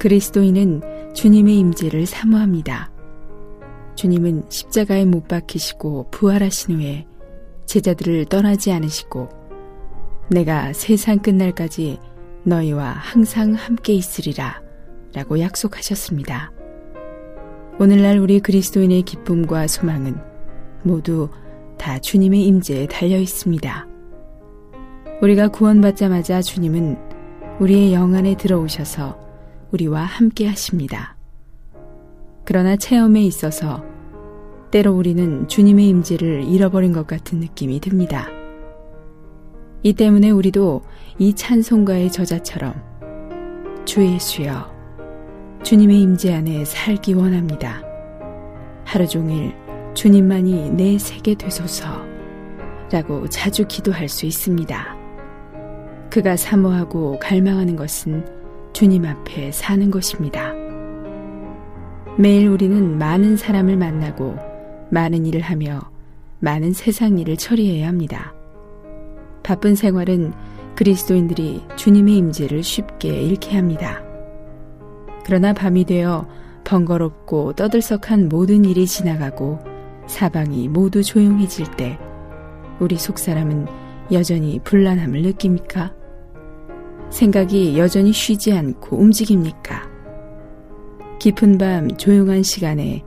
그리스도인은 주님의 임재를 사모합니다. 주님은 십자가에 못 박히시고 부활하신 후에 제자들을 떠나지 않으시고 내가 세상 끝날까지 너희와 항상 함께 있으리라 라고 약속하셨습니다. 오늘날 우리 그리스도인의 기쁨과 소망은 모두 다 주님의 임재에 달려 있습니다. 우리가 구원받자마자 주님은 우리의 영 안에 들어오셔서 우리와 함께 하십니다. 그러나 체험에 있어서 때로 우리는 주님의 임재를 잃어버린 것 같은 느낌이 듭니다. 이 때문에 우리도 이 찬송가의 저자처럼 주 예수여 주님의 임재 안에 살기 원합니다. 하루 종일 주님만이 내 세계 되소서 라고 자주 기도할 수 있습니다. 그가 사모하고 갈망하는 것은 주님 앞에 사는 것입니다. 매일 우리는 많은 사람을 만나고 많은 일을 하며 많은 세상 일을 처리해야 합니다. 바쁜 생활은 그리스도인들이 주님의 임재를 쉽게 잃게 합니다. 그러나 밤이 되어 번거롭고 떠들썩한 모든 일이 지나가고 사방이 모두 조용해질 때 우리 속사람은 여전히 불안함을 느낍니까? 생각이 여전히 쉬지 않고 움직입니까? 깊은 밤 조용한 시간에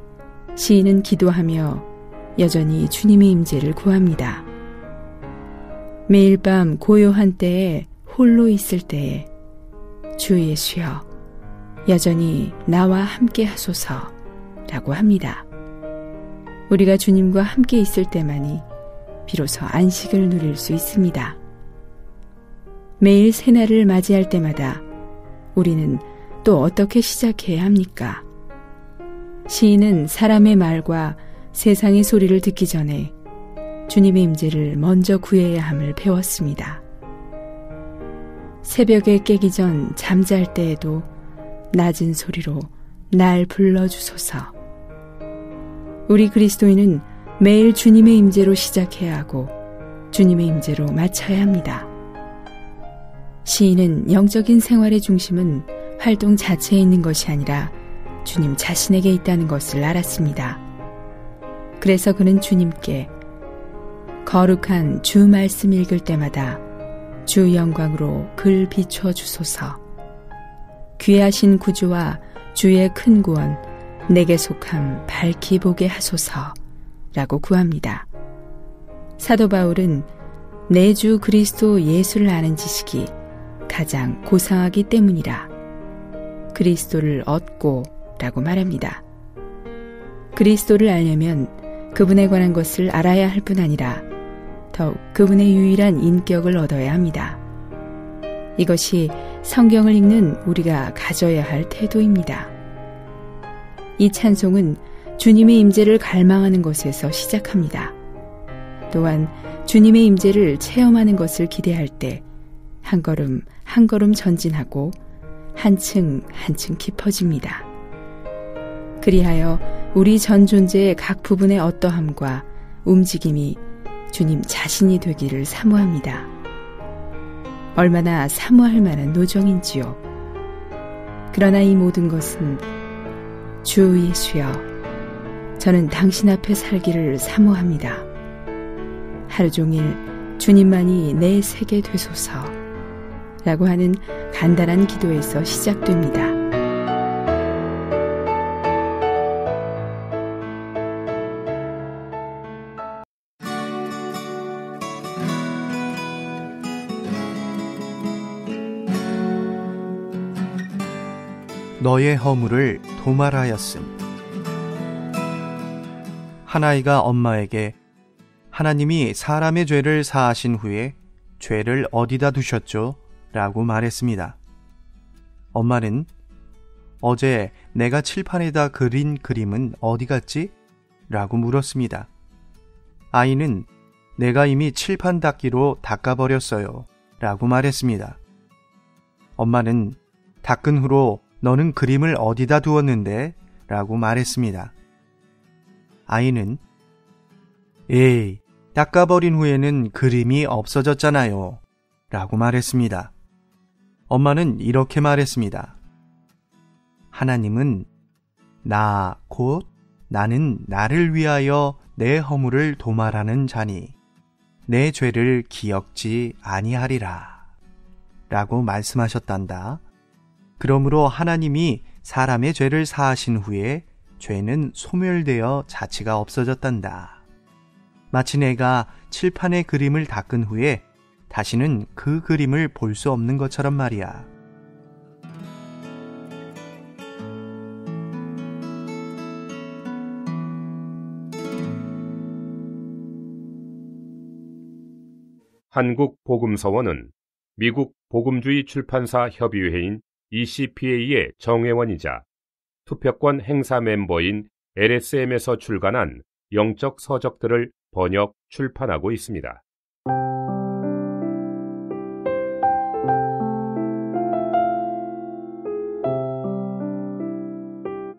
시인은 기도하며 여전히 주님의 임재를 구합니다. 매일 밤 고요한 때에 홀로 있을 때에 주 예수여 여전히 나와 함께 하소서라고 합니다. 우리가 주님과 함께 있을 때만이 비로소 안식을 누릴 수 있습니다. 매일 새날을 맞이할 때마다 우리는 또 어떻게 시작해야 합니까? 시인은 사람의 말과 세상의 소리를 듣기 전에 주님의 임재를 먼저 구해야 함을 배웠습니다. 새벽에 깨기 전 잠잘 때에도 낮은 소리로 날 불러주소서. 우리 그리스도인은 매일 주님의 임재로 시작해야 하고 주님의 임재로 마쳐야 합니다. 시인은 영적인 생활의 중심은 활동 자체에 있는 것이 아니라 주님 자신에게 있다는 것을 알았습니다. 그래서 그는 주님께 거룩한 주 말씀 읽을 때마다 주 영광으로 글 비춰 주소서. 귀하신 구주와 주의 큰 구원 내게 속함 밝히 보게 하소서 라고 구합니다. 사도 바울은 내 주 그리스도 예수를 아는 지식이 가장 고상하기 때문이라 그리스도를 얻고 라고 말합니다. 그리스도를 알려면 그분에 관한 것을 알아야 할 뿐 아니라 더욱 그분의 유일한 인격을 얻어야 합니다. 이것이 성경을 읽는 우리가 가져야 할 태도입니다. 이 찬송은 주님의 임재를 갈망하는 것에서 시작합니다. 또한 주님의 임재를 체험하는 것을 기대할 때 한 걸음 한 걸음 전진하고 한층 한층 깊어집니다. 그리하여 우리 전 존재의 각 부분의 어떠함과 움직임이 주님 자신이 되기를 사모합니다. 얼마나 사모할 만한 노정인지요. 그러나 이 모든 것은 주 예수여, 저는 당신 앞에 살기를 사모합니다. 하루 종일 주님만이 내 세계 되소서 라고 하는 간단한 기도에서 시작됩니다. 너의 허물을 도말하였음. 한 아이가 엄마에게 하나님이 사람의 죄를 사하신 후에 죄를 어디다 두셨죠? 라고 말했습니다. 엄마는 어제 내가 칠판에다 그린 그림은 어디 갔지? 라고 물었습니다. 아이는 내가 이미 칠판 닦기로 닦아버렸어요. 라고 말했습니다. 엄마는 닦은 후로 너는 그림을 어디다 두었는데? 라고 말했습니다. 아이는 에이, 닦아버린 후에는 그림이 없어졌잖아요. 라고 말했습니다. 엄마는 이렇게 말했습니다. 하나님은 나 곧 나는 나를 위하여 내 허물을 도말하는 자니 내 죄를 기억지 아니하리라. 라고 말씀하셨단다. 그러므로 하나님이 사람의 죄를 사하신 후에 죄는 소멸되어 자취가 없어졌단다. 마치 내가 칠판의 그림을 닦은 후에 다시는 그 그림을 볼 수 없는 것처럼 말이야. 한국복음서원은 미국 복음주의 출판사 협의회인 ECPA의 정회원이자 투표권 행사 멤버인 LSM에서 출간한 영적 서적들을 번역, 출판하고 있습니다.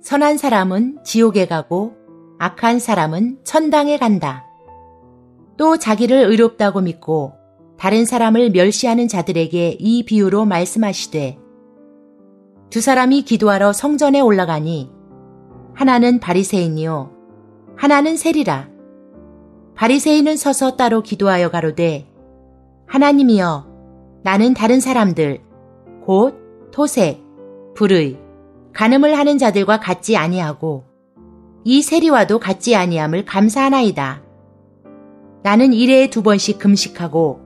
선한 사람은 지옥에 가고 악한 사람은 천당에 간다. 또 자기를 의롭다고 믿고 다른 사람을 멸시하는 자들에게 이 비유로 말씀하시되 두 사람이 기도하러 성전에 올라가니 하나는 바리새인이요 하나는 세리라. 바리새인은 서서 따로 기도하여 가로되 하나님이여 나는 다른 사람들 곧 토색, 불의, 간음을 하는 자들과 같지 아니하고 이 세리와도 같지 아니함을 감사하나이다. 나는 일회에 2번씩 금식하고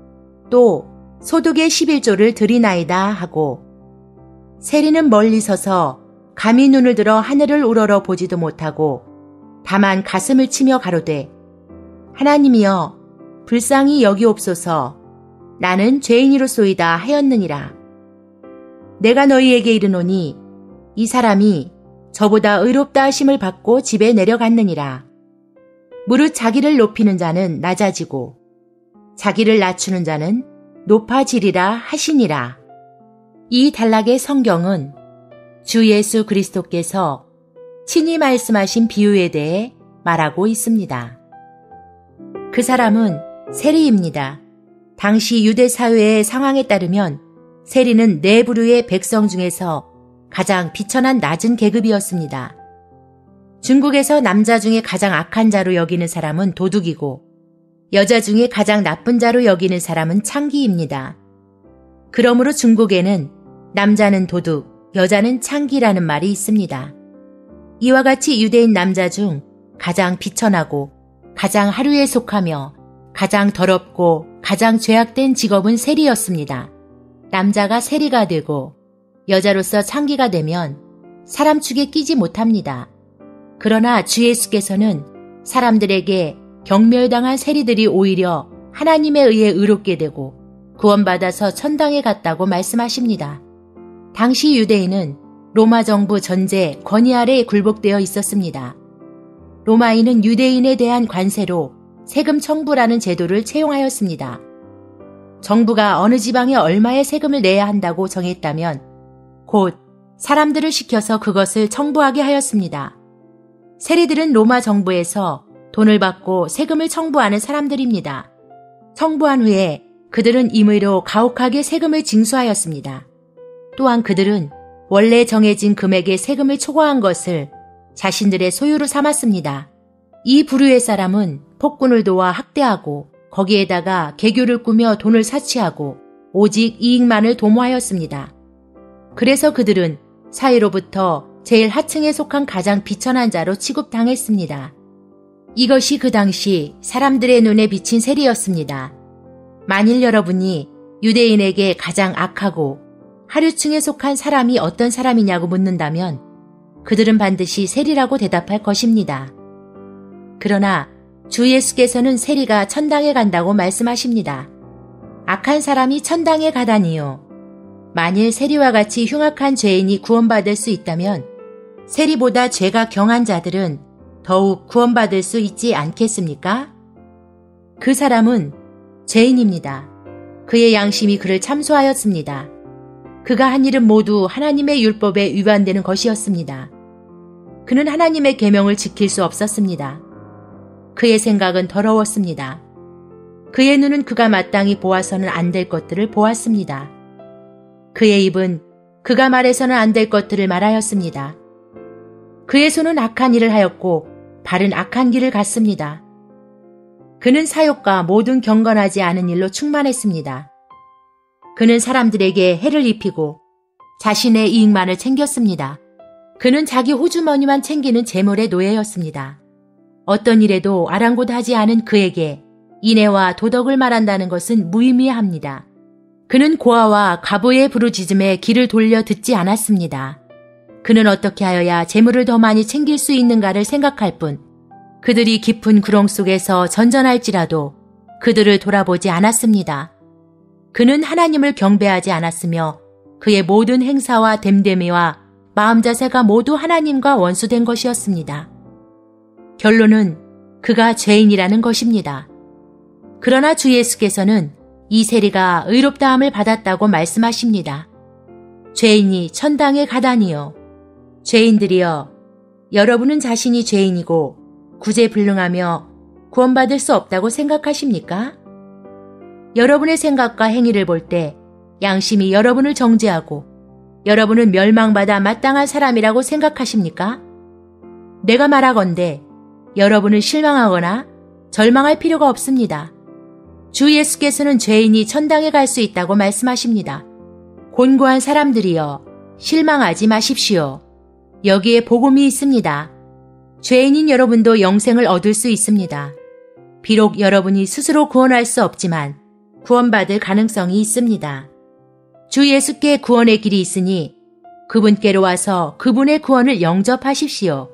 또 소득의 11조를 드리나이다 하고 세리는 멀리 서서 감히 눈을 들어 하늘을 우러러 보지도 못하고 다만 가슴을 치며 가로되 하나님이여 불쌍히 여기옵소서 나는 죄인이로소이다 하였느니라. 내가 너희에게 이르노니 이 사람이 저보다 의롭다 하심을 받고 집에 내려갔느니라. 무릇 자기를 높이는 자는 낮아지고 자기를 낮추는 자는 높아지리라 하시니라. 이 단락의 성경은 주 예수 그리스도께서 친히 말씀하신 비유에 대해 말하고 있습니다. 그 사람은 세리입니다. 당시 유대 사회의 상황에 따르면 세리는 네 부류의 백성 중에서 가장 비천한 낮은 계급이었습니다. 중국에서 남자 중에 가장 악한 자로 여기는 사람은 도둑이고 여자 중에 가장 나쁜 자로 여기는 사람은 창기입니다. 그러므로 중국에는 남자는 도둑, 여자는 창기라는 말이 있습니다. 이와 같이 유대인 남자 중 가장 비천하고 가장 하류에 속하며 가장 더럽고 가장 죄악된 직업은 세리였습니다. 남자가 세리가 되고 여자로서 창기가 되면 사람 축에 끼지 못합니다. 그러나 주 예수께서는 사람들에게 경멸당한 세리들이 오히려 하나님에 의해 의롭게 되고 구원받아서 천당에 갔다고 말씀하십니다. 당시 유대인은 로마 정부 전제 권위 아래에 굴복되어 있었습니다. 로마인은 유대인에 대한 관세로 세금 청부라는 제도를 채용하였습니다. 정부가 어느 지방에 얼마의 세금을 내야 한다고 정했다면 곧 사람들을 시켜서 그것을 청부하게 하였습니다. 세리들은 로마 정부에서 돈을 받고 세금을 청부하는 사람들입니다. 청부한 후에 그들은 임의로 가혹하게 세금을 징수하였습니다. 또한 그들은 원래 정해진 금액의 세금을 초과한 것을 자신들의 소유로 삼았습니다. 이 부류의 사람은 폭군을 도와 학대하고 거기에다가 개교를 꾸며 돈을 사치하고 오직 이익만을 도모하였습니다. 그래서 그들은 사회로부터 제일 하층에 속한 가장 비천한 자로 취급당했습니다. 이것이 그 당시 사람들의 눈에 비친 세리였습니다. 만일 여러분이 유대인에게 가장 악하고 하류층에 속한 사람이 어떤 사람이냐고 묻는다면 그들은 반드시 세리라고 대답할 것입니다. 그러나 주 예수께서는 세리가 천당에 간다고 말씀하십니다. 악한 사람이 천당에 가다니요. 만일 세리와 같이 흉악한 죄인이 구원받을 수 있다면 세리보다 죄가 경한 자들은 더욱 구원받을 수 있지 않겠습니까? 그 사람은 죄인입니다. 그의 양심이 그를 참소하였습니다. 그가 한 일은 모두 하나님의 율법에 위반되는 것이었습니다. 그는 하나님의 계명을 지킬 수 없었습니다. 그의 생각은 더러웠습니다. 그의 눈은 그가 마땅히 보아서는 안 될 것들을 보았습니다. 그의 입은 그가 말해서는 안 될 것들을 말하였습니다. 그의 손은 악한 일을 하였고 발은 악한 길을 갔습니다. 그는 사욕과 모든 경건하지 않은 일로 충만했습니다. 그는 사람들에게 해를 입히고 자신의 이익만을 챙겼습니다. 그는 자기 호주머니만 챙기는 재물의 노예였습니다. 어떤 일에도 아랑곳하지 않은 그에게 인애와 도덕을 말한다는 것은 무의미합니다. 그는 고아와 과부의 부르짖음에 귀를 돌려 듣지 않았습니다. 그는 어떻게 하여야 재물을 더 많이 챙길 수 있는가를 생각할 뿐 그들이 깊은 구렁 속에서 전전할지라도 그들을 돌아보지 않았습니다. 그는 하나님을 경배하지 않았으며 그의 모든 행사와 됨됨이와 마음 자세가 모두 하나님과 원수된 것이었습니다. 결론은 그가 죄인이라는 것입니다. 그러나 주 예수께서는 이 세리가 의롭다함을 받았다고 말씀하십니다. 죄인이 천당에 가다니요. 죄인들이여, 여러분은 자신이 죄인이고 구제불능하며 구원받을 수 없다고 생각하십니까? 여러분의 생각과 행위를 볼 때 양심이 여러분을 정죄하고 여러분은 멸망받아 마땅한 사람이라고 생각하십니까? 내가 말하건대 여러분은 실망하거나 절망할 필요가 없습니다. 주 예수께서는 죄인이 천당에 갈 수 있다고 말씀하십니다. 곤고한 사람들이여, 실망하지 마십시오. 여기에 복음이 있습니다. 죄인인 여러분도 영생을 얻을 수 있습니다. 비록 여러분이 스스로 구원할 수 없지만 구원받을 가능성이 있습니다. 주 예수께 구원의 길이 있으니 그분께로 와서 그분의 구원을 영접하십시오.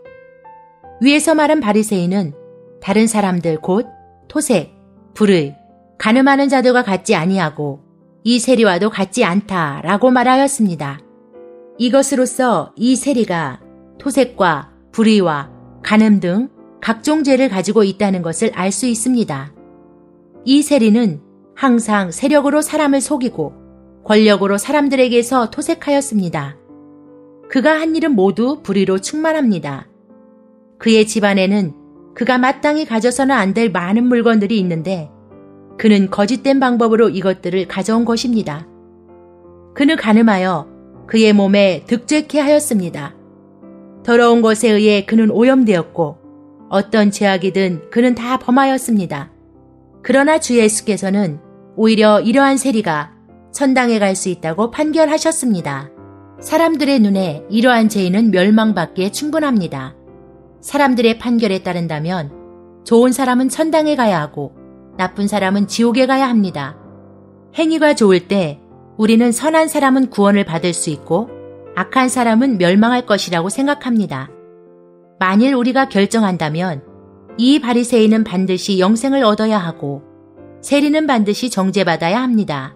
위에서 말한 바리새인은 다른 사람들 곧 토색, 불의, 간음하는 자들과 같지 아니하고 이 세리와도 같지 않다라고 말하였습니다. 이것으로써 이 세리가 토색과 불의와 간음 등 각종 죄를 가지고 있다는 것을 알 수 있습니다. 이 세리는 항상 세력으로 사람을 속이고 권력으로 사람들에게서 토색하였습니다. 그가 한 일은 모두 불의로 충만합니다. 그의 집안에는 그가 마땅히 가져서는 안 될 많은 물건들이 있는데 그는 거짓된 방법으로 이것들을 가져온 것입니다. 그는 간음하여 그의 몸에 득죄케 하였습니다. 더러운 것에 의해 그는 오염되었고 어떤 죄악이든 그는 다 범하였습니다. 그러나 주 예수께서는 오히려 이러한 세리가 천당에 갈 수 있다고 판결하셨습니다. 사람들의 눈에 이러한 죄인은 멸망받기에 충분합니다. 사람들의 판결에 따른다면 좋은 사람은 천당에 가야 하고 나쁜 사람은 지옥에 가야 합니다. 행위가 좋을 때 우리는 선한 사람은 구원을 받을 수 있고 악한 사람은 멸망할 것이라고 생각합니다. 만일 우리가 결정한다면 이 바리새인은 반드시 영생을 얻어야 하고 세리는 반드시 정죄받아야 합니다.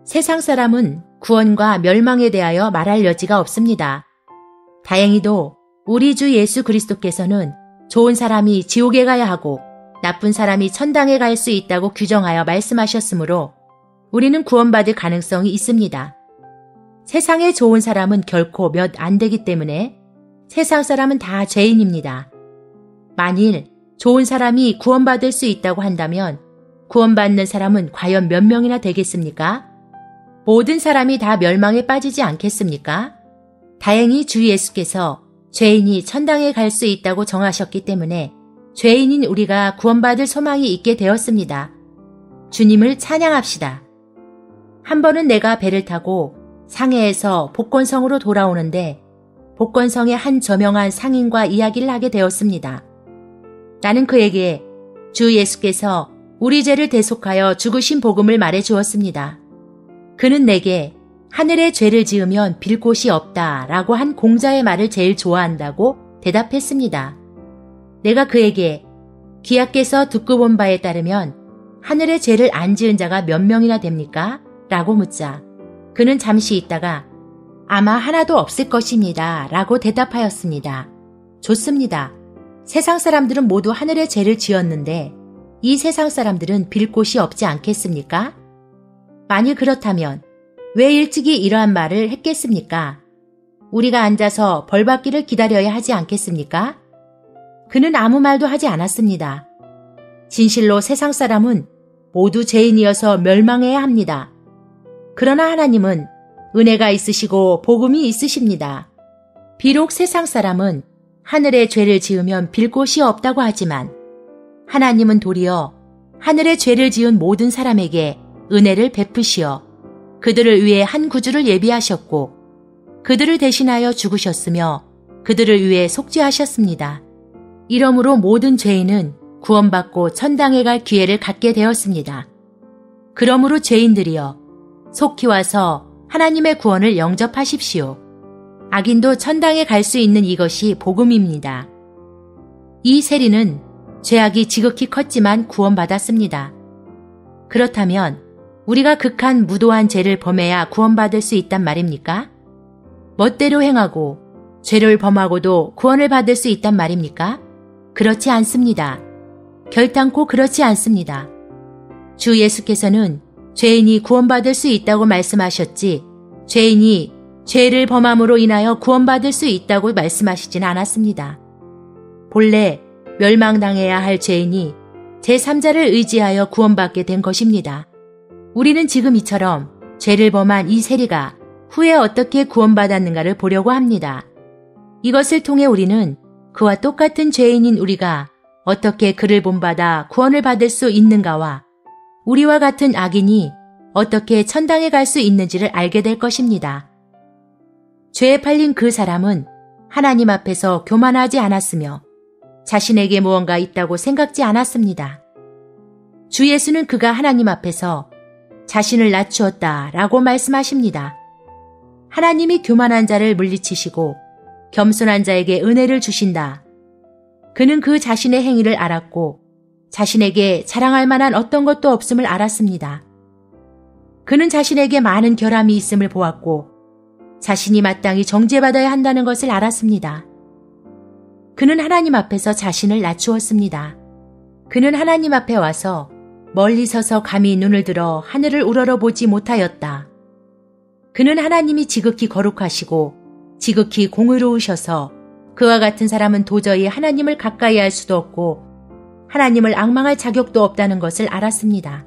세상 사람은 구원과 멸망에 대하여 말할 여지가 없습니다. 다행히도 우리 주 예수 그리스도께서는 좋은 사람이 지옥에 가야 하고 나쁜 사람이 천당에 갈 수 있다고 규정하여 말씀하셨으므로 우리는 구원받을 가능성이 있습니다. 세상에 좋은 사람은 결코 몇 안 되기 때문에 세상 사람은 다 죄인입니다. 만일 좋은 사람이 구원받을 수 있다고 한다면 구원받는 사람은 과연 몇 명이나 되겠습니까? 모든 사람이 다 멸망에 빠지지 않겠습니까? 다행히 주 예수께서 죄인이 천당에 갈 수 있다고 정하셨기 때문에 죄인인 우리가 구원받을 소망이 있게 되었습니다. 주님을 찬양합시다. 한 번은 내가 배를 타고 상해에서 복권성으로 돌아오는데 복권성의 한 저명한 상인과 이야기를 하게 되었습니다. 나는 그에게 주 예수께서 우리 죄를 대속하여 죽으신 복음을 말해 주었습니다. 그는 내게 하늘에 죄를 지으면 빌 곳이 없다라고 한 공자의 말을 제일 좋아한다고 대답했습니다. 내가 그에게 귀하께서 듣고 본 바에 따르면 하늘에 죄를 안 지은 자가 몇 명이나 됩니까? 라고 묻자 그는 잠시 있다가 아마 하나도 없을 것입니다 라고 대답하였습니다. 좋습니다. 세상 사람들은 모두 하늘에 죄를 지었는데 이 세상 사람들은 빌 곳이 없지 않겠습니까? 만일 그렇다면 왜 일찍이 이러한 말을 했겠습니까? 우리가 앉아서 벌받기를 기다려야 하지 않겠습니까? 그는 아무 말도 하지 않았습니다. 진실로 세상 사람은 모두 죄인이어서 멸망해야 합니다. 그러나 하나님은 은혜가 있으시고 복음이 있으십니다. 비록 세상 사람은 하늘에 죄를 지으면 빌 곳이 없다고 하지만 하나님은 도리어 하늘에 죄를 지은 모든 사람에게 은혜를 베푸시어 그들을 위해 한 구주를 예비하셨고 그들을 대신하여 죽으셨으며 그들을 위해 속죄하셨습니다. 이러므로 모든 죄인은 구원받고 천당에 갈 기회를 갖게 되었습니다. 그러므로 죄인들이여 속히 와서 하나님의 구원을 영접하십시오. 악인도 천당에 갈 수 있는 이것이 복음입니다. 이 세리는 죄악이 지극히 컸지만 구원받았습니다. 그렇다면 우리가 극한 무도한 죄를 범해야 구원받을 수 있단 말입니까? 멋대로 행하고 죄를 범하고도 구원을 받을 수 있단 말입니까? 그렇지 않습니다. 결단코 그렇지 않습니다. 주 예수께서는 죄인이 구원받을 수 있다고 말씀하셨지 죄인이 죄를 범함으로 인하여 구원받을 수 있다고 말씀하시진 않았습니다. 본래 멸망당해야 할 죄인이 제3자를 의지하여 구원받게 된 것입니다. 우리는 지금 이처럼 죄를 범한 이 세리가 후에 어떻게 구원받았는가를 보려고 합니다. 이것을 통해 우리는 그와 똑같은 죄인인 우리가 어떻게 그를 본받아 구원을 받을 수 있는가와 우리와 같은 악인이 어떻게 천당에 갈 수 있는지를 알게 될 것입니다. 죄에 팔린 그 사람은 하나님 앞에서 교만하지 않았으며 자신에게 무언가 있다고 생각지 않았습니다. 주 예수는 그가 하나님 앞에서 자신을 낮추었다라고 말씀하십니다. 하나님이 교만한 자를 물리치시고 겸손한 자에게 은혜를 주신다. 그는 그 자신의 행위를 알았고 자신에게 자랑할 만한 어떤 것도 없음을 알았습니다. 그는 자신에게 많은 결함이 있음을 보았고 자신이 마땅히 정죄받아야 한다는 것을 알았습니다. 그는 하나님 앞에서 자신을 낮추었습니다. 그는 하나님 앞에 와서 멀리 서서 감히 눈을 들어 하늘을 우러러보지 못하였다. 그는 하나님이 지극히 거룩하시고 지극히 공의로우셔서 그와 같은 사람은 도저히 하나님을 가까이 할 수도 없고 하나님을 앙망할 자격도 없다는 것을 알았습니다.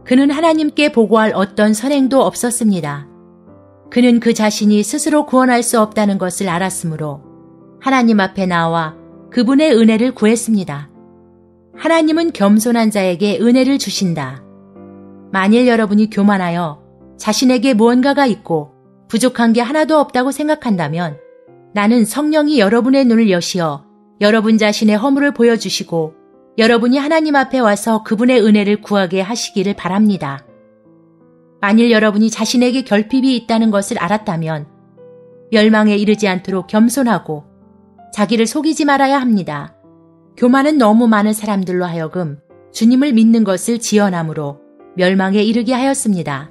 그는 하나님께 보고할 어떤 선행도 없었습니다. 그는 그 자신이 스스로 구원할 수 없다는 것을 알았으므로 하나님 앞에 나와 그분의 은혜를 구했습니다. 하나님은 겸손한 자에게 은혜를 주신다. 만일 여러분이 교만하여 자신에게 무언가가 있고 부족한 게 하나도 없다고 생각한다면 나는 성령이 여러분의 눈을 여시어 여러분 자신의 허물을 보여주시고 여러분이 하나님 앞에 와서 그분의 은혜를 구하게 하시기를 바랍니다. 만일 여러분이 자신에게 결핍이 있다는 것을 알았다면 멸망에 이르지 않도록 겸손하고 자기를 속이지 말아야 합니다. 교만은 너무 많은 사람들로 하여금 주님을 믿는 것을 지어남으로 멸망에 이르게 하였습니다.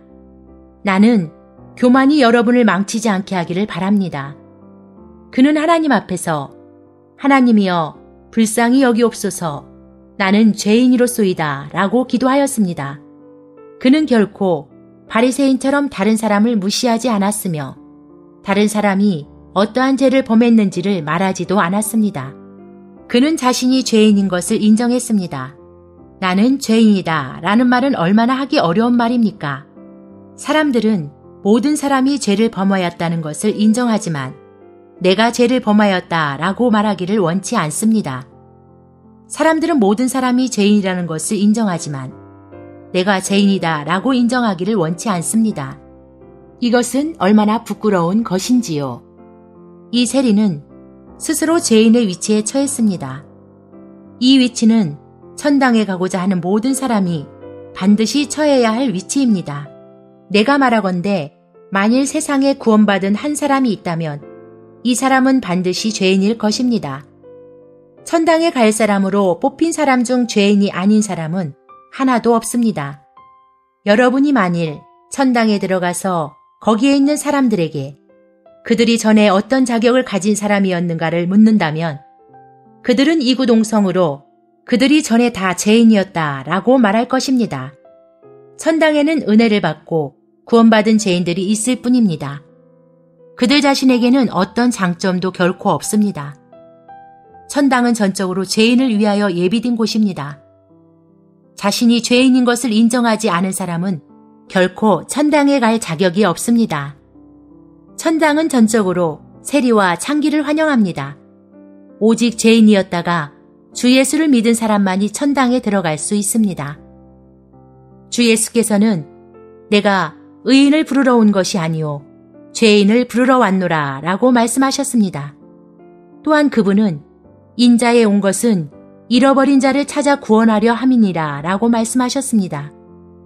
나는 교만이 여러분을 망치지 않게 하기를 바랍니다. 그는 하나님 앞에서 하나님이여 불쌍히 여기옵소서 나는 죄인이로소이다 라고 기도하였습니다. 그는 결코 바리새인처럼 다른 사람을 무시하지 않았으며 다른 사람이 어떠한 죄를 범했는지를 말하지도 않았습니다. 그는 자신이 죄인인 것을 인정했습니다. 나는 죄인이다 라는 말은 얼마나 하기 어려운 말입니까? 사람들은 모든 사람이 죄를 범하였다는 것을 인정하지만 내가 죄를 범하였다 라고 말하기를 원치 않습니다. 사람들은 모든 사람이 죄인이라는 것을 인정하지만 내가 죄인이다 라고 인정하기를 원치 않습니다. 이것은 얼마나 부끄러운 것인지요. 이 세리는 스스로 죄인의 위치에 처했습니다. 이 위치는 천당에 가고자 하는 모든 사람이 반드시 처해야 할 위치입니다. 내가 말하건대 만일 세상에 구원받은 한 사람이 있다면 이 사람은 반드시 죄인일 것입니다. 천당에 갈 사람으로 뽑힌 사람 중 죄인이 아닌 사람은 하나도 없습니다. 여러분이 만일 천당에 들어가서 거기에 있는 사람들에게 그들이 전에 어떤 자격을 가진 사람이었는가를 묻는다면 그들은 이구동성으로 그들이 전에 다 죄인이었다라고 말할 것입니다. 천당에는 은혜를 받고 구원받은 죄인들이 있을 뿐입니다. 그들 자신에게는 어떤 장점도 결코 없습니다. 천당은 전적으로 죄인을 위하여 예비된 곳입니다. 자신이 죄인인 것을 인정하지 않은 사람은 결코 천당에 갈 자격이 없습니다. 천당은 전적으로 세리와 창기를 환영합니다. 오직 죄인이었다가 주 예수를 믿은 사람만이 천당에 들어갈 수 있습니다. 주 예수께서는 내가 의인을 부르러 온 것이 아니오 죄인을 부르러 왔노라 라고 말씀하셨습니다. 또한 그분은 인자에 온 것은 잃어버린 자를 찾아 구원하려 함이니라 라고 말씀하셨습니다.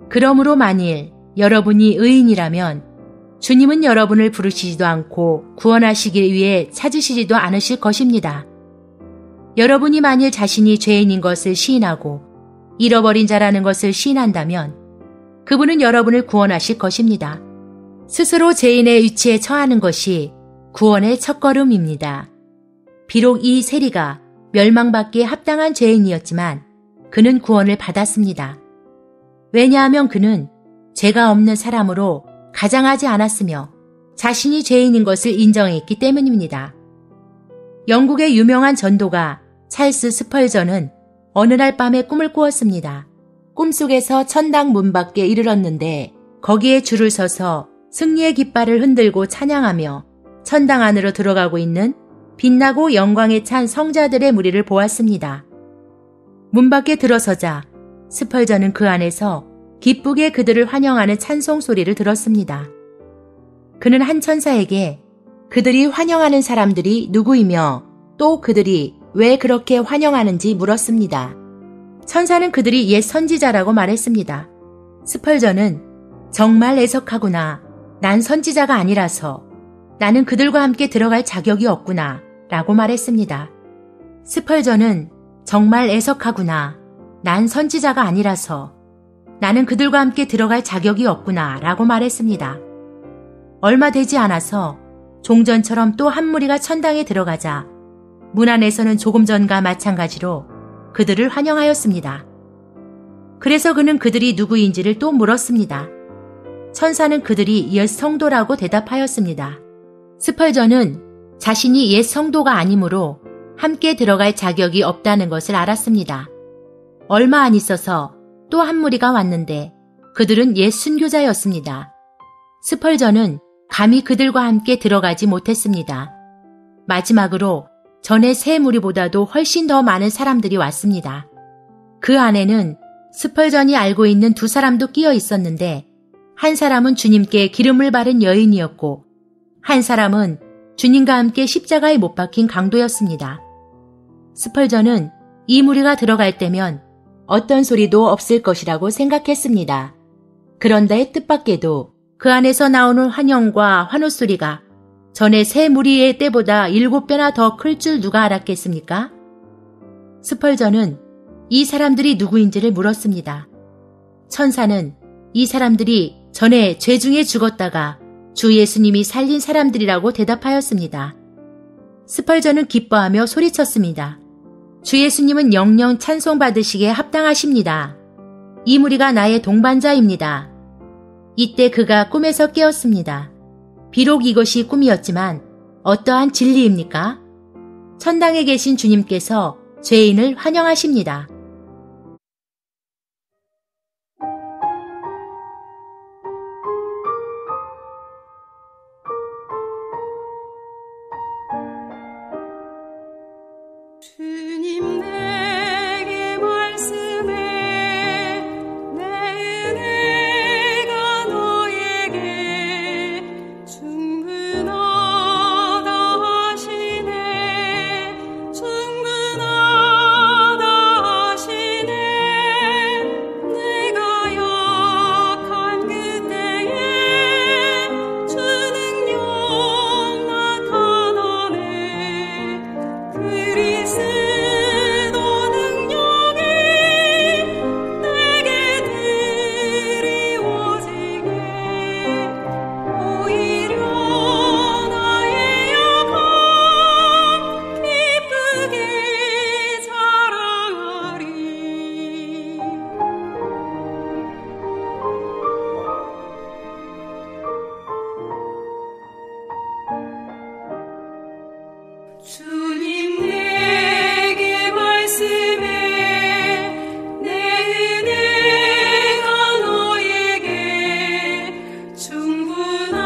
그러므로 만일 여러분이 의인이라면 주님은 여러분을 부르시지도 않고 구원하시기 위해 찾으시지도 않으실 것입니다. 여러분이 만일 자신이 죄인인 것을 시인하고 잃어버린 자라는 것을 시인한다면 그분은 여러분을 구원하실 것입니다. 스스로 죄인의 위치에 처하는 것이 구원의 첫걸음입니다. 비록 이 세리가 멸망받기에 합당한 죄인이었지만 그는 구원을 받았습니다. 왜냐하면 그는 죄가 없는 사람으로 가장하지 않았으며 자신이 죄인인 것을 인정했기 때문입니다. 영국의 유명한 전도가 찰스 스펄전은 어느 날 밤에 꿈을 꾸었습니다. 꿈속에서 천당 문 밖에 이르렀는데 거기에 줄을 서서 승리의 깃발을 흔들고 찬양하며 천당 안으로 들어가고 있는 빛나고 영광에 찬 성자들의 무리를 보았습니다. 문 밖에 들어서자 스펄전은 그 안에서 기쁘게 그들을 환영하는 찬송 소리를 들었습니다. 그는 한 천사에게 그들이 환영하는 사람들이 누구이며 또 그들이 왜 그렇게 환영하는지 물었습니다. 천사는 그들이 옛 선지자라고 말했습니다. 스펄전은 정말 애석하구나. 난 선지자가 아니라서 나는 그들과 함께 들어갈 자격이 없구나 라고 말했습니다. 스펄전은 정말 애석하구나. 난 선지자가 아니라서 나는 그들과 함께 들어갈 자격이 없구나 라고 말했습니다. 얼마 되지 않아서 종전처럼 또 한 무리가 천당에 들어가자 문 안에서는 조금 전과 마찬가지로 그들을 환영하였습니다. 그래서 그는 그들이 누구인지를 또 물었습니다. 천사는 그들이 옛 성도라고 대답하였습니다. 스펄전은 자신이 옛 성도가 아니므로 함께 들어갈 자격이 없다는 것을 알았습니다. 얼마 안 있어서 또 한 무리가 왔는데 그들은 옛 순교자였습니다. 스펄전은 감히 그들과 함께 들어가지 못했습니다. 마지막으로 전에 세 무리보다도 훨씬 더 많은 사람들이 왔습니다. 그 안에는 스펄전이 알고 있는 두 사람도 끼어 있었는데 한 사람은 주님께 기름을 바른 여인이었고 한 사람은 주님과 함께 십자가에 못 박힌 강도였습니다. 스펄전은 이 무리가 들어갈 때면 어떤 소리도 없을 것이라고 생각했습니다. 그런데 뜻밖에도 그 안에서 나오는 환영과 환호 소리가 전에 세 무리의 때보다 7배나 더 클 줄 누가 알았겠습니까? 스펄전은 이 사람들이 누구인지를 물었습니다. 천사는 이 사람들이 전에 죄 중에 죽었다가 주 예수님이 살린 사람들이라고 대답하였습니다. 스펄전은 기뻐하며 소리쳤습니다. 주 예수님은 영영 찬송받으시기에 합당하십니다. 이 무리가 나의 동반자입니다. 이때 그가 꿈에서 깨었습니다. 비록 이것이 꿈이었지만 어떠한 진리입니까? 천당에 계신 주님께서 죄인을 환영하십니다. 주님 내게 말씀해 내 은혜가 너에게 충분하다 하시네 충분하다 하시네 내가 약한 그때에 주 능력 나타나네 그리스도 능력이 내게 드리워지게 오히려 나의 약함 기쁘게 자랑하리 주님 내게 말씀해 내 은혜가 너에게 충분하다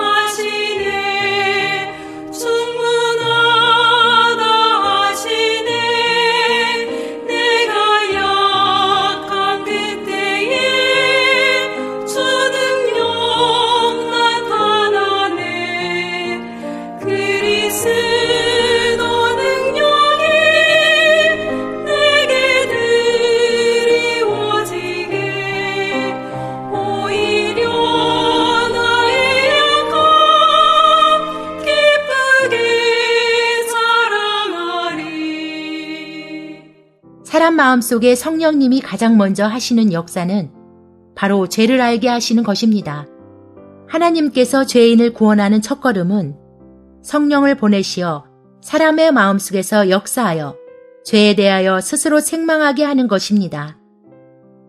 하시네 충분하다 하시네 내가 약한 그때에 주 능력 나타나네 그리스도 능력이 내게 드리워지게 오히려 나의 약함 기쁘게 자랑하리 사람 마음속에 성령님이 가장 먼저 하시는 역사는 바로 죄를 알게 하시는 것입니다. 하나님께서 죄인을 구원하는 첫걸음은 성령을 보내시어 사람의 마음속에서 역사하여 죄에 대하여 스스로 책망하게 하는 것입니다.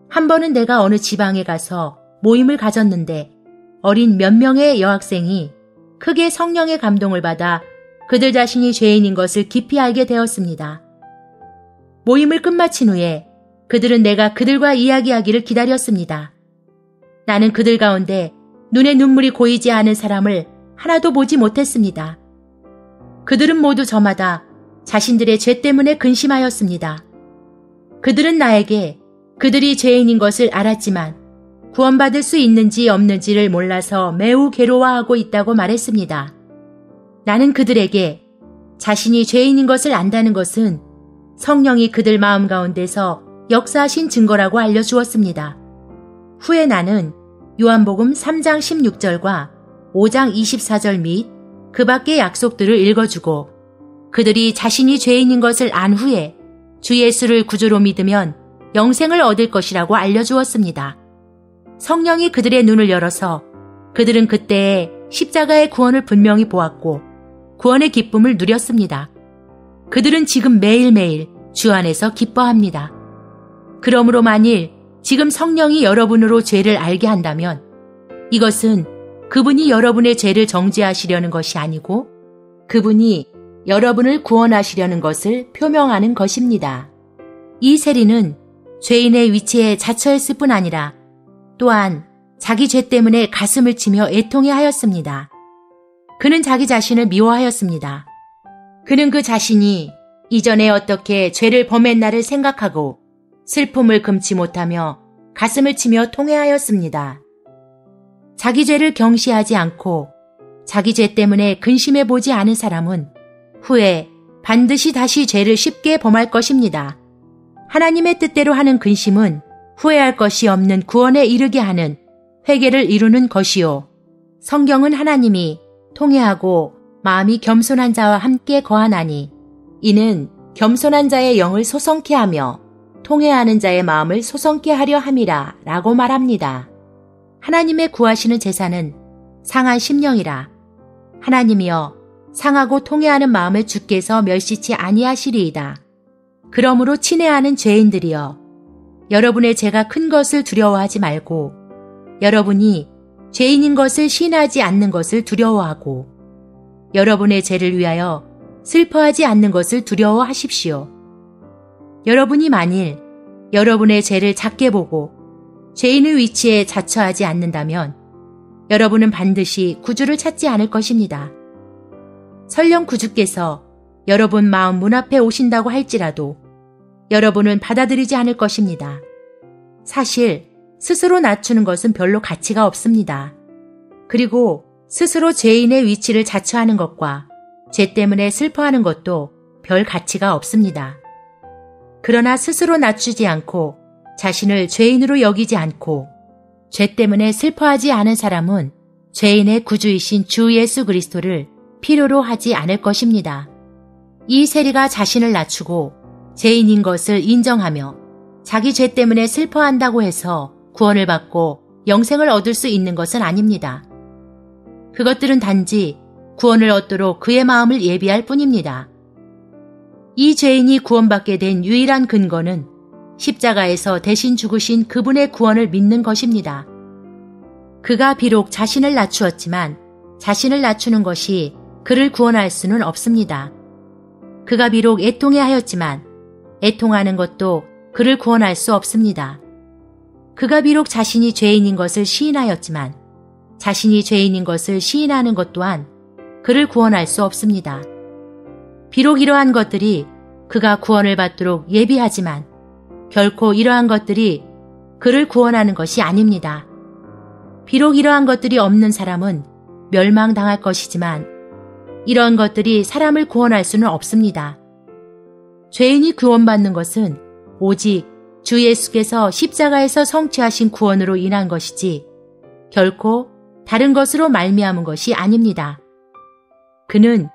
한 번은 내가 어느 지방에 가서 모임을 가졌는데 어린 몇 명의 여학생이 크게 성령의 감동을 받아 그들 자신이 죄인인 것을 깊이 알게 되었습니다. 모임을 끝마친 후에 그들은 내가 그들과 이야기하기를 기다렸습니다. 나는 그들 가운데 눈에 눈물이 고이지 않은 사람을 하나도 보지 못했습니다. 그들은 모두 저마다 자신들의 죄 때문에 근심하였습니다. 그들은 나에게 그들이 죄인인 것을 알았지만 구원받을 수 있는지 없는지를 몰라서 매우 괴로워하고 있다고 말했습니다. 나는 그들에게 자신이 죄인인 것을 안다는 것은 성령이 그들 마음 가운데서 역사하신 증거라고 알려주었습니다. 후에 나는 요한복음 3장 16절과 5장 24절 및 그 밖의 약속들을 읽어주고 그들이 자신이 죄인인 것을 안 후에 주 예수를 구주로 믿으면 영생을 얻을 것이라고 알려주었습니다. 성령이 그들의 눈을 열어서 그들은 그때에 십자가의 구원을 분명히 보았고 구원의 기쁨을 누렸습니다. 그들은 지금 매일매일 주 안에서 기뻐합니다. 그러므로 만일 지금 성령이 여러분으로 죄를 알게 한다면 이것은 그분이 여러분의 죄를 정죄하시려는 것이 아니고 그분이 여러분을 구원하시려는 것을 표명하는 것입니다. 이 세리는 죄인의 위치에 자처했을 뿐 아니라 또한 자기 죄 때문에 가슴을 치며 애통해하였습니다. 그는 자기 자신을 미워하였습니다. 그는 그 자신이 이전에 어떻게 죄를 범했나를 생각하고 슬픔을 금치 못하며 가슴을 치며 통회하였습니다. 자기 죄를 경시하지 않고 자기 죄 때문에 근심해 보지 않은 사람은 후에 반드시 다시 죄를 쉽게 범할 것입니다. 하나님의 뜻대로 하는 근심은 후회할 것이 없는 구원에 이르게 하는 회개를 이루는 것이요. 성경은 하나님이 통회하고 마음이 겸손한 자와 함께 거하나니 이는 겸손한 자의 영을 소성케 하며 통회하는 자의 마음을 소성케 하려 함이라 라고 말합니다. 하나님의 구하시는 제사는 상한 심령이라. 하나님이여 상하고 통회하는 마음을 주께서 멸시치 아니하시리이다. 그러므로 친애하는 죄인들이여 여러분의 죄가 큰 것을 두려워하지 말고 여러분이 죄인인 것을 시인하지 않는 것을 두려워하고 여러분의 죄를 위하여 슬퍼하지 않는 것을 두려워하십시오. 여러분이 만일 여러분의 죄를 작게 보고 죄인의 위치에 자처하지 않는다면 여러분은 반드시 구주를 찾지 않을 것입니다. 설령 구주께서 여러분 마음 문 앞에 오신다고 할지라도 여러분은 받아들이지 않을 것입니다. 사실 스스로 낮추는 것은 별로 가치가 없습니다. 그리고 스스로 죄인의 위치를 자처하는 것과 죄 때문에 슬퍼하는 것도 별 가치가 없습니다. 그러나 스스로 낮추지 않고 자신을 죄인으로 여기지 않고 죄 때문에 슬퍼하지 않은 사람은 죄인의 구주이신 주 예수 그리스도를 필요로 하지 않을 것입니다. 이 세리가 자신을 낮추고 죄인인 것을 인정하며 자기 죄 때문에 슬퍼한다고 해서 구원을 받고 영생을 얻을 수 있는 것은 아닙니다. 그것들은 단지 구원을 얻도록 그의 마음을 예비할 뿐입니다. 이 죄인이 구원받게 된 유일한 근거는 십자가에서 대신 죽으신 그분의 구원을 믿는 것입니다. 그가 비록 자신을 낮추었지만 자신을 낮추는 것이 그를 구원할 수는 없습니다. 그가 비록 애통해하였지만 애통하는 것도 그를 구원할 수 없습니다. 그가 비록 자신이 죄인인 것을 시인하였지만 자신이 죄인인 것을 시인하는 것 또한 그를 구원할 수 없습니다. 비록 이러한 것들이 그가 구원을 받도록 예비하지만 결코 이러한 것들이 그를 구원하는 것이 아닙니다. 비록 이러한 것들이 없는 사람은 멸망당할 것이지만 이런 것들이 사람을 구원할 수는 없습니다. 죄인이 구원받는 것은 오직 주 예수께서 십자가에서 성취하신 구원으로 인한 것이지 결코 다른 것으로 말미암은 것이 아닙니다. 그는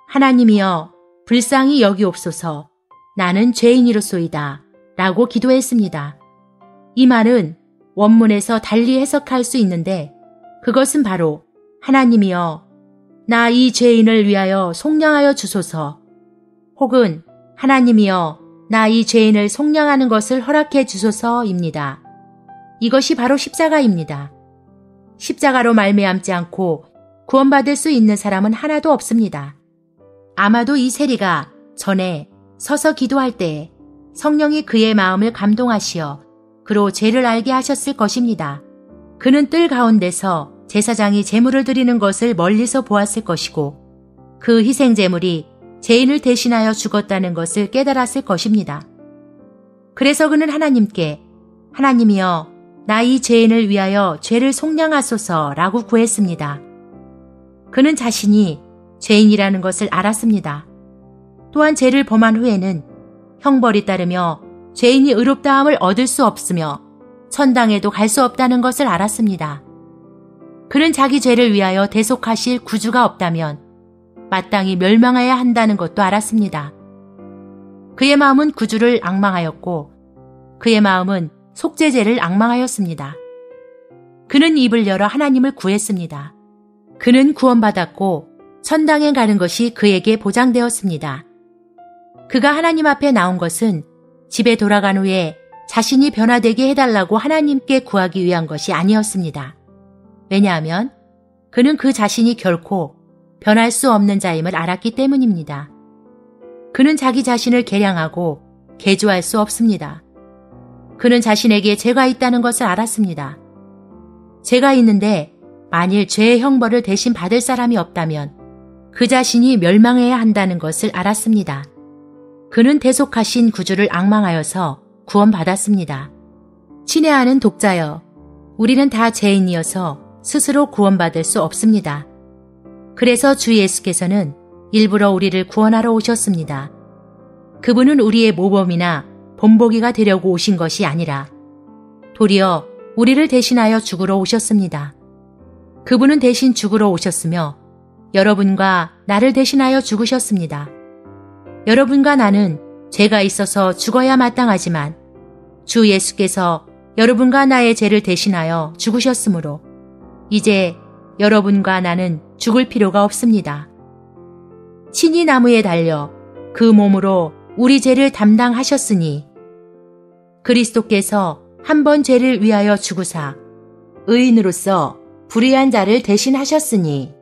하나님이여 불쌍히 여기옵소서 나는 죄인이로소이다 라고 기도했습니다. 이 말은 원문에서 달리 해석할 수 있는데 그것은 바로 하나님이여 나 이 죄인을 위하여 속량하여 주소서 혹은 하나님이여 나 이 죄인을 속량하는 것을 허락해 주소서입니다. 이것이 바로 십자가입니다. 십자가로 말미암지 않고 구원받을 수 있는 사람은 하나도 없습니다. 아마도 이 세리가 전에 서서 기도할 때에 성령이 그의 마음을 감동하시어 그로 죄를 알게 하셨을 것입니다. 그는 뜰 가운데서 제사장이 제물을 드리는 것을 멀리서 보았을 것이고 그 희생 제물이 죄인을 대신하여 죽었다는 것을 깨달았을 것입니다. 그래서 그는 하나님께 하나님이여 나 이 죄인을 위하여 죄를 속량하소서라고 구했습니다. 그는 자신이 죄인이라는 것을 알았습니다. 또한 죄를 범한 후에는 형벌이 따르며 죄인이 의롭다함을 얻을 수 없으며 천당에도 갈 수 없다는 것을 알았습니다. 그는 자기 죄를 위하여 대속하실 구주가 없다면 마땅히 멸망해야 한다는 것도 알았습니다. 그의 마음은 구주를 앙망하였고 그의 마음은 속죄제를 앙망하였습니다. 그는 입을 열어 하나님을 구했습니다. 그는 구원받았고 천당에 가는 것이 그에게 보장되었습니다. 그가 하나님 앞에 나온 것은 집에 돌아간 후에 자신이 변화되게 해달라고 하나님께 구하기 위한 것이 아니었습니다. 왜냐하면 그는 그 자신이 결코 변할 수 없는 자임을 알았기 때문입니다. 그는 자기 자신을 개량하고 개조할 수 없습니다. 그는 자신에게 죄가 있다는 것을 알았습니다. 죄가 있는데 만일 죄의 형벌을 대신 받을 사람이 없다면 그 자신이 멸망해야 한다는 것을 알았습니다. 그는 대속하신 구주를 앙망하여서 구원받았습니다. 친애하는 독자여, 우리는 다 죄인이어서 스스로 구원받을 수 없습니다. 그래서 주 예수께서는 일부러 우리를 구원하러 오셨습니다. 그분은 우리의 모범이나 본보기가 되려고 오신 것이 아니라 도리어 우리를 대신하여 죽으러 오셨습니다. 그분은 대신 죽으러 오셨으며 여러분과 나를 대신하여 죽으셨습니다. 여러분과 나는 죄가 있어서 죽어야 마땅하지만 주 예수께서 여러분과 나의 죄를 대신하여 죽으셨으므로 이제 여러분과 나는 죽을 필요가 없습니다. 친히 나무에 달려 그 몸으로 우리 죄를 담당하셨으니 그리스도께서 한 번 죄를 위하여 죽으사 의인으로서 불의한 자를 대신하셨으니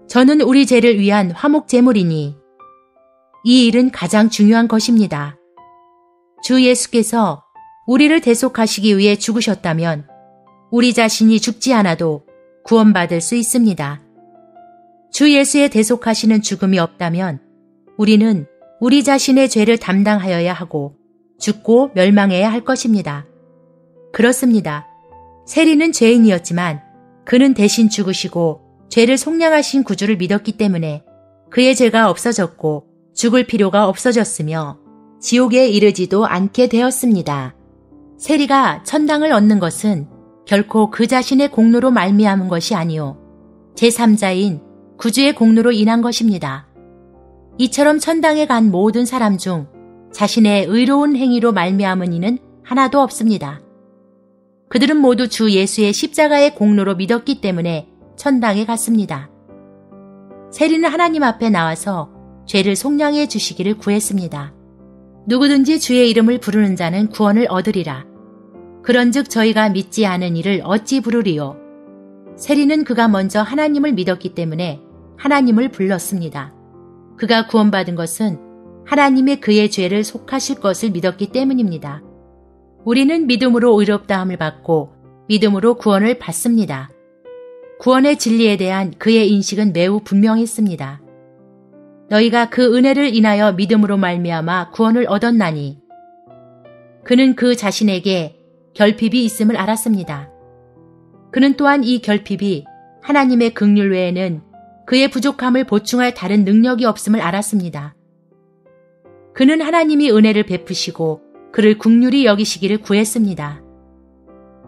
저는 우리 죄를 위한 화목 제물이니 이 일은 가장 중요한 것입니다. 주 예수께서 우리를 대속하시기 위해 죽으셨다면 우리 자신이 죽지 않아도 구원받을 수 있습니다. 주 예수의 대속하시는 죽음이 없다면 우리는 우리 자신의 죄를 담당하여야 하고 죽고 멸망해야 할 것입니다. 그렇습니다. 세리는 죄인이었지만 그는 대신 죽으시고 죄를 속량하신 구주를 믿었기 때문에 그의 죄가 없어졌고 죽을 필요가 없어졌으며 지옥에 이르지도 않게 되었습니다. 세리가 천당을 얻는 것은 결코 그 자신의 공로로 말미암은 것이 아니요 제3자인 구주의 공로로 인한 것입니다. 이처럼 천당에 간 모든 사람 중 자신의 의로운 행위로 말미암은 이는 하나도 없습니다. 그들은 모두 주 예수의 십자가의 공로로 믿었기 때문에 천당에 갔습니다. 세리는 하나님 앞에 나와서 죄를 속량해 주시기를 구했습니다. 누구든지 주의 이름을 부르는 자는 구원을 얻으리라. 그런즉 저희가 믿지 않은 이를 어찌 부르리요. 세리는 그가 먼저 하나님을 믿었기 때문에 하나님을 불렀습니다. 그가 구원받은 것은 하나님의 그의 죄를 속하실 것을 믿었기 때문입니다. 우리는 믿음으로 의롭다함을 받고 믿음으로 구원을 받습니다. 구원의 진리에 대한 그의 인식은 매우 분명했습니다. 너희가 그 은혜를 인하여 믿음으로 말미암아 구원을 얻었나니 그는 그 자신에게 결핍이 있음을 알았습니다. 그는 또한 이 결핍이 하나님의 긍휼 외에는 그의 부족함을 보충할 다른 능력이 없음을 알았습니다. 그는 하나님이 은혜를 베푸시고 그를 긍휼히 여기시기를 구했습니다.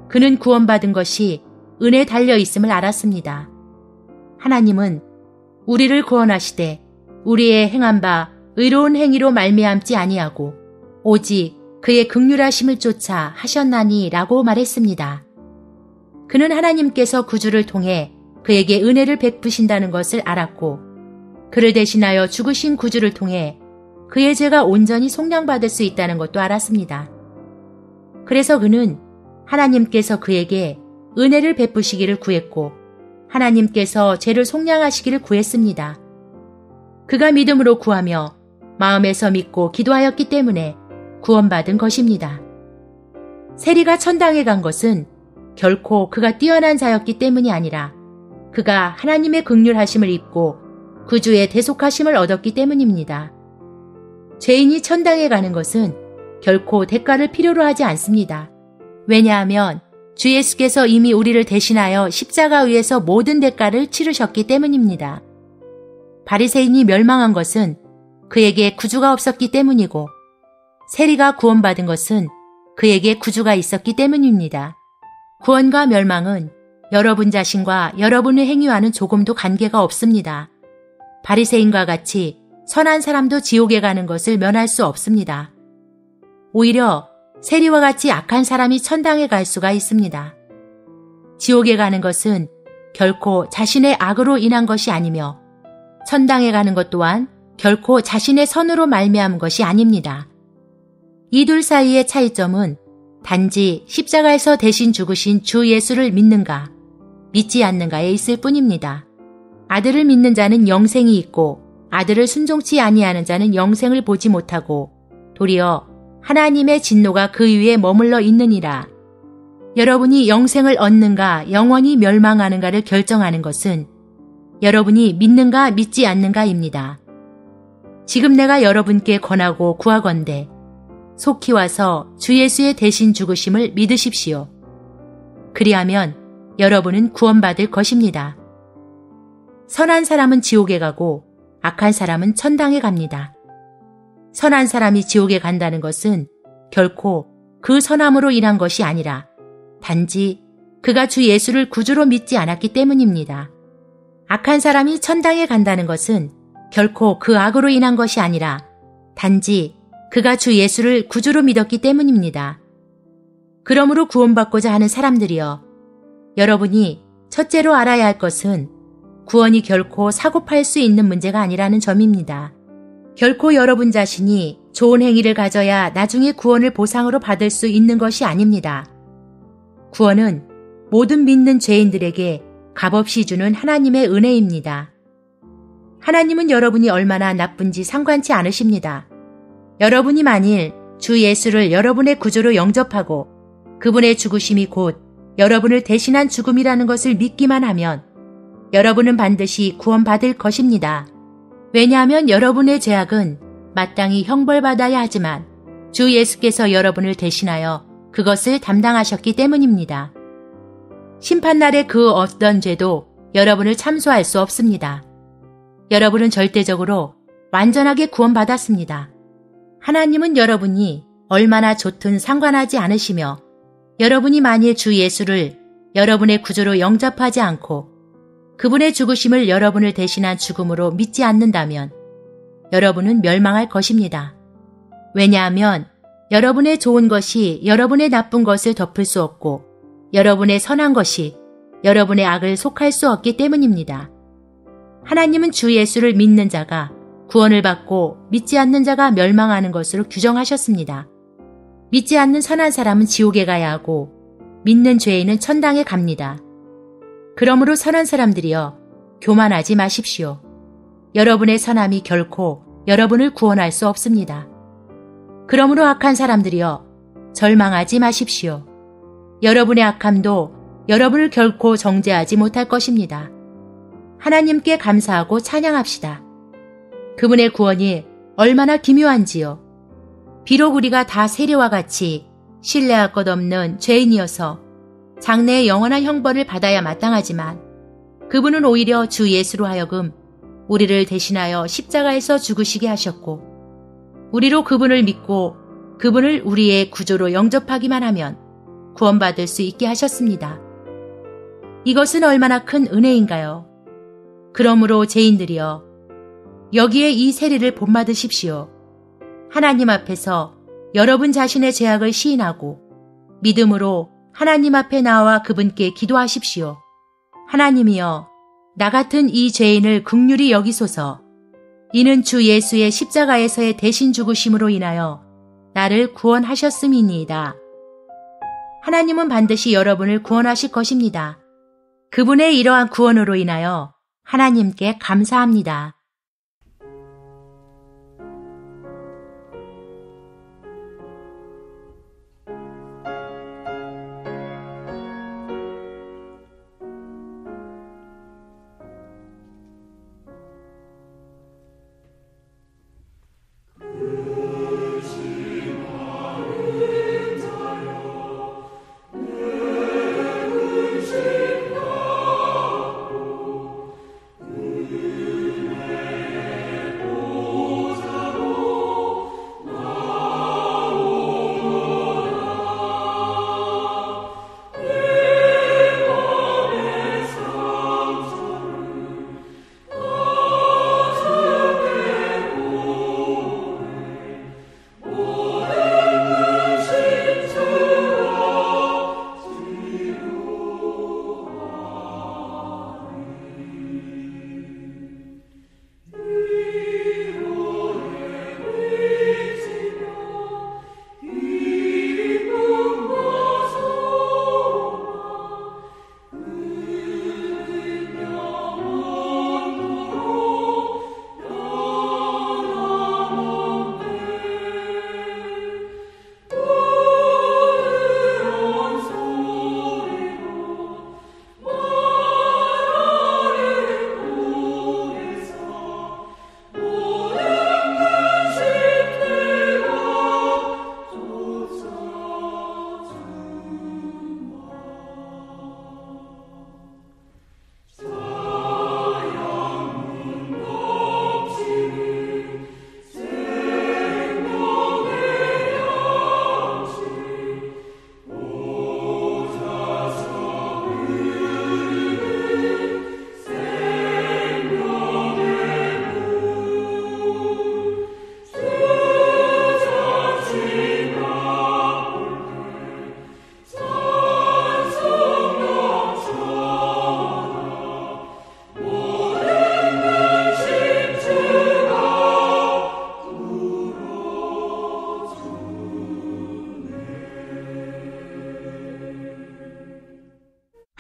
그는 구원받은 것이 은혜에 달려 있음을 알았습니다. 하나님은 우리를 구원하시되 우리의 행한 바 의로운 행위로 말미암지 아니하고 오직 그의 긍휼하심을 쫓아 하셨나니 라고 말했습니다. 그는 하나님께서 구주를 통해 그에게 은혜를 베푸신다는 것을 알았고 그를 대신하여 죽으신 구주를 통해 그의 죄가 온전히 속량받을 수 있다는 것도 알았습니다. 그래서 그는 하나님께서 그에게 은혜를 베푸시기를 구했고 하나님께서 죄를 속량하시기를 구했습니다. 그가 믿음으로 구하며 마음에서 믿고 기도하였기 때문에 구원받은 것입니다. 세리가 천당에 간 것은 결코 그가 뛰어난 자였기 때문이 아니라 그가 하나님의 긍휼하심을 입고 구주의 대속하심을 얻었기 때문입니다. 죄인이 천당에 가는 것은 결코 대가를 필요로 하지 않습니다. 왜냐하면 주 예수께서 이미 우리를 대신하여 십자가 위에서 모든 대가를 치르셨기 때문입니다. 바리새인이 멸망한 것은 그에게 구주가 없었기 때문이고 세리가 구원받은 것은 그에게 구주가 있었기 때문입니다. 구원과 멸망은 여러분 자신과 여러분의 행위와는 조금도 관계가 없습니다. 바리새인과 같이 선한 사람도 지옥에 가는 것을 면할 수 없습니다. 오히려 세리와 같이 악한 사람이 천당에 갈 수가 있습니다. 지옥에 가는 것은 결코 자신의 악으로 인한 것이 아니며 천당에 가는 것 또한 결코 자신의 선으로 말미암은 것이 아닙니다. 이 둘 사이의 차이점은 단지 십자가에서 대신 죽으신 주 예수를 믿는가, 믿지 않는가에 있을 뿐입니다. 아들을 믿는 자는 영생이 있고 아들을 순종치 아니하는 자는 영생을 보지 못하고 도리어 하나님의 진노가 그 위에 머물러 있느니라. 여러분이 영생을 얻는가 영원히 멸망하는가를 결정하는 것은 여러분이 믿는가 믿지 않는가입니다. 지금 내가 여러분께 권하고 구하건대 속히 와서 주 예수의 대신 죽으심을 믿으십시오. 그리하면 여러분은 구원받을 것입니다. 선한 사람은 지옥에 가고 악한 사람은 천당에 갑니다. 선한 사람이 지옥에 간다는 것은 결코 그 선함으로 인한 것이 아니라 단지 그가 주 예수를 구주로 믿지 않았기 때문입니다. 악한 사람이 천당에 간다는 것은 결코 그 악으로 인한 것이 아니라 단지 그가 주 예수를 구주로 믿었기 때문입니다. 그러므로 구원받고자 하는 사람들이여, 여러분이 첫째로 알아야 할 것은 구원이 결코 사고팔 수 있는 문제가 아니라는 점입니다. 결코 여러분 자신이 좋은 행위를 가져야 나중에 구원을 보상으로 받을 수 있는 것이 아닙니다. 구원은 모든 믿는 죄인들에게 값없이 주는 하나님의 은혜입니다. 하나님은 여러분이 얼마나 나쁜지 상관치 않으십니다. 여러분이 만일 주 예수를 여러분의 구주로 영접하고 그분의 죽으심이 곧 여러분을 대신한 죽음이라는 것을 믿기만 하면 여러분은 반드시 구원받을 것입니다. 왜냐하면 여러분의 죄악은 마땅히 형벌받아야 하지만 주 예수께서 여러분을 대신하여 그것을 담당하셨기 때문입니다. 심판날의 그 어떤 죄도 여러분을 참소할 수 없습니다. 여러분은 절대적으로 완전하게 구원받았습니다. 하나님은 여러분이 얼마나 좋든 상관하지 않으시며 여러분이 만일 주 예수를 여러분의 구주로 영접하지 않고 그분의 죽으심을 여러분을 대신한 죽음으로 믿지 않는다면 여러분은 멸망할 것입니다. 왜냐하면 여러분의 좋은 것이 여러분의 나쁜 것을 덮을 수 없고 여러분의 선한 것이 여러분의 악을 속할 수 없기 때문입니다. 하나님은 주 예수를 믿는 자가 구원을 받고 믿지 않는 자가 멸망하는 것으로 규정하셨습니다. 믿지 않는 선한 사람은 지옥에 가야 하고 믿는 죄인은 천당에 갑니다. 그러므로 선한 사람들이여 교만하지 마십시오. 여러분의 선함이 결코 여러분을 구원할 수 없습니다. 그러므로 악한 사람들이여 절망하지 마십시오. 여러분의 악함도 여러분을 결코 정죄하지 못할 것입니다. 하나님께 감사하고 찬양합시다. 그분의 구원이 얼마나 기묘한지요. 비록 우리가 다 세리와 같이 신뢰할 것 없는 죄인이어서 장래의 영원한 형벌을 받아야 마땅하지만 그분은 오히려 주 예수로 하여금 우리를 대신하여 십자가에서 죽으시게 하셨고 우리로 그분을 믿고 그분을 우리의 구주로 영접하기만 하면 구원받을 수 있게 하셨습니다. 이것은 얼마나 큰 은혜인가요? 그러므로 죄인들이여 여기에 이 세리를 본받으십시오. 하나님 앞에서 여러분 자신의 죄악을 시인하고 믿음으로 하나님 앞에 나와 그분께 기도하십시오. 하나님이여 나 같은 이 죄인을 긍휼히 여기소서. 이는 주 예수의 십자가에서의 대신 죽으심으로 인하여 나를 구원하셨음이니이다. 하나님은 반드시 여러분을 구원하실 것입니다. 그분의 이러한 구원으로 인하여 하나님께 감사합니다.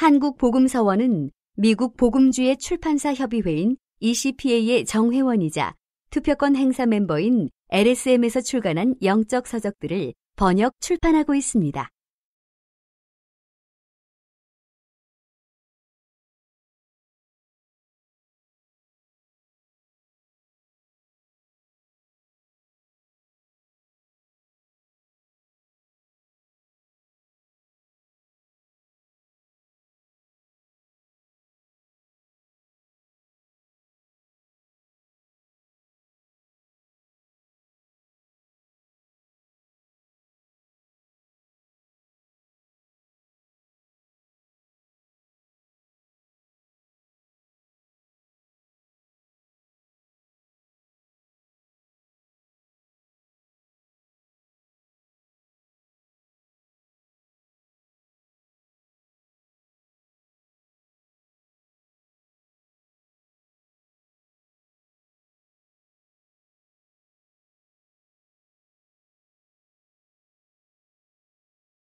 한국복음서원은 미국 복음주의 출판사 협의회인 ECPA의 정회원이자 투표권 행사 멤버인 LSM에서 출간한 영적 서적들을 번역 출판하고 있습니다.